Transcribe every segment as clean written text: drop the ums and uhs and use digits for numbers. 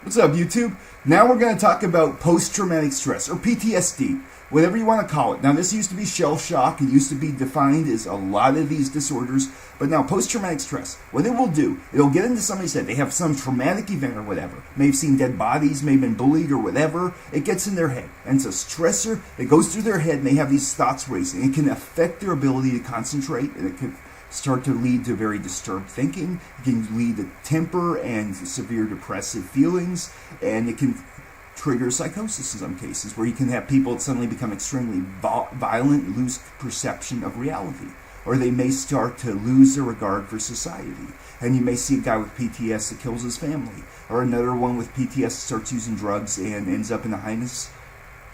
What's up, YouTube? Now we're going to talk about post-traumatic stress, or PTSD, whatever you want to call it. Now, this used to be shell shock. It used to be defined as a lot of these disorders. But now, post-traumatic stress, what it will do, it'll get into somebody's head. They have some traumatic event or whatever. May have seen dead bodies, may have been bullied or whatever. It gets in their head. And it's a stressor that goes through their head, and they have these thoughts racing. It can affect their ability to concentrate, and it can start to lead to very disturbed thinking. It can lead to temper and severe depressive feelings, and it can trigger psychosis in some cases, where you can have people suddenly become extremely violent, lose perception of reality, or they may start to lose their regard for society. And you may see a guy with PTS that kills his family, or another one with PTS starts using drugs and ends up in the heinous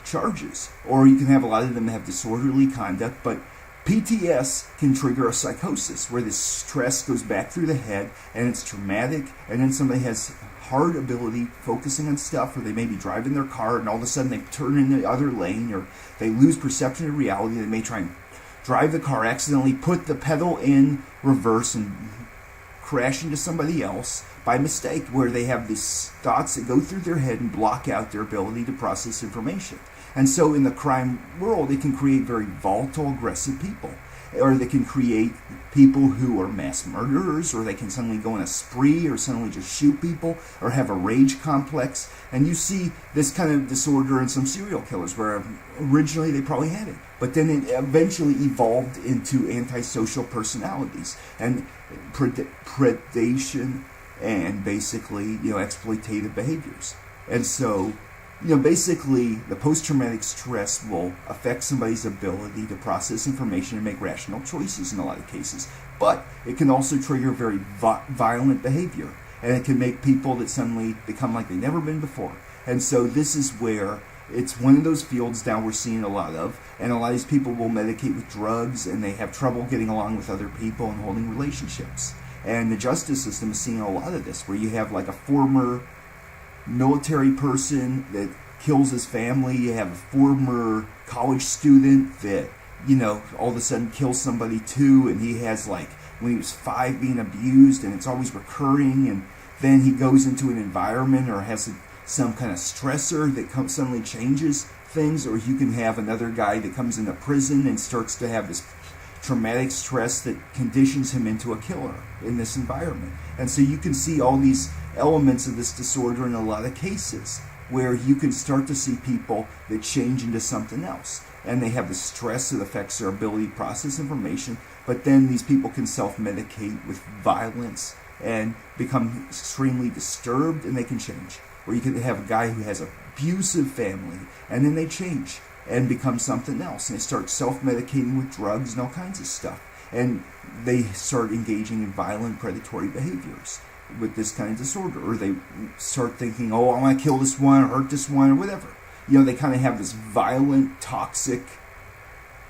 charges. Or you can have a lot of them that have disorderly conduct, but PTS can trigger a psychosis where this stress goes back through the head and it's traumatic, and then somebody has hard ability focusing on stuff, or they may be driving their car and all of a sudden they turn in the other lane, or they lose perception of reality. They may try and drive the car, accidentally put the pedal in reverse and crash into somebody else by mistake, where they have these thoughts that go through their head and block out their ability to process information. And so in the crime world, it can create very volatile, aggressive people. Or they can create people who are mass murderers, or they can suddenly go on a spree, or suddenly just shoot people, or have a rage complex. And you see this kind of disorder in some serial killers, where originally they probably had it, but then it eventually evolved into antisocial personalities and predation and basically, exploitative behaviors. And so, basically, the post-traumatic stress will affect somebody's ability to process information and make rational choices in a lot of cases. But it can also trigger very violent behavior, and it can make people that suddenly become like they've never been before. And so this is where it's one of those fields now we're seeing a lot of, and a lot of these people will medicate with drugs, and they have trouble getting along with other people and holding relationships. And the justice system is seeing a lot of this, where you have like a former military person that kills his family. You have a former college student that, all of a sudden kills somebody too, and he has when he was 5 being abused, and it's always recurring, and then he goes into an environment or has some kind of stressor that suddenly changes things. Or you can have another guy that comes into prison and starts to have this traumatic stress that conditions him into a killer in this environment. And so you can see all these elements of this disorder in a lot of cases, where you can start to see people that change into something else, and they have the stress that affects their ability to process information. But then these people can self-medicate with violence and become extremely disturbed, and they can change. Or you could have a guy who has an abusive family, and then they change and become something else, and they start self-medicating with drugs and all kinds of stuff, and they start engaging in violent predatory behaviors with this kind of disorder. Or they start thinking, I want to kill this one or hurt this one or whatever. They kind of have this violent, toxic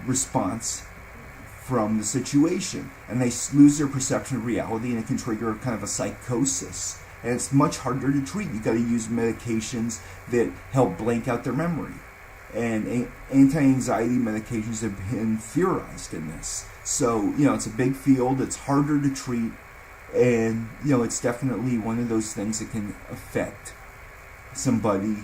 response from the situation, and they lose their perception of reality, and it can trigger kind of a psychosis. And it's much harder to treat. You got to use medications that help blank out their memory. And anti-anxiety medications have been theorized in this. So, it's a big field. It's harder to treat. And, it's definitely one of those things that can affect somebody,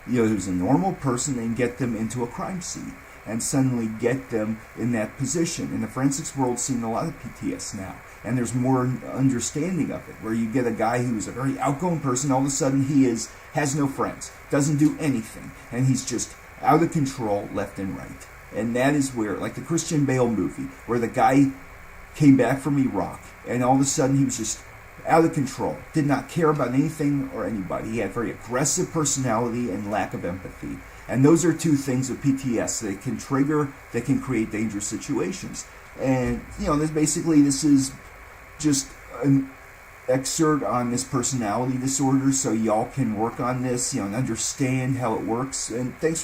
who's a normal person, and get them into a crime scene and suddenly get them in that position. And the forensics world's seeing a lot of PTS now, and there's more understanding of it, where you get a guy who's a very outgoing person, all of a sudden he has no friends, doesn't do anything, and he's just out of control left and right. And that is where, like the Christian Bale movie, where the guy came back from Iraq, and all of a sudden he was just out of control, did not care about anything or anybody. He had very aggressive personality and lack of empathy. And those are two things of PTS that can trigger, that can create dangerous situations. And, this is just an excerpt on this personality disorder, so y'all can work on this, and understand how it works. And thanks for watching.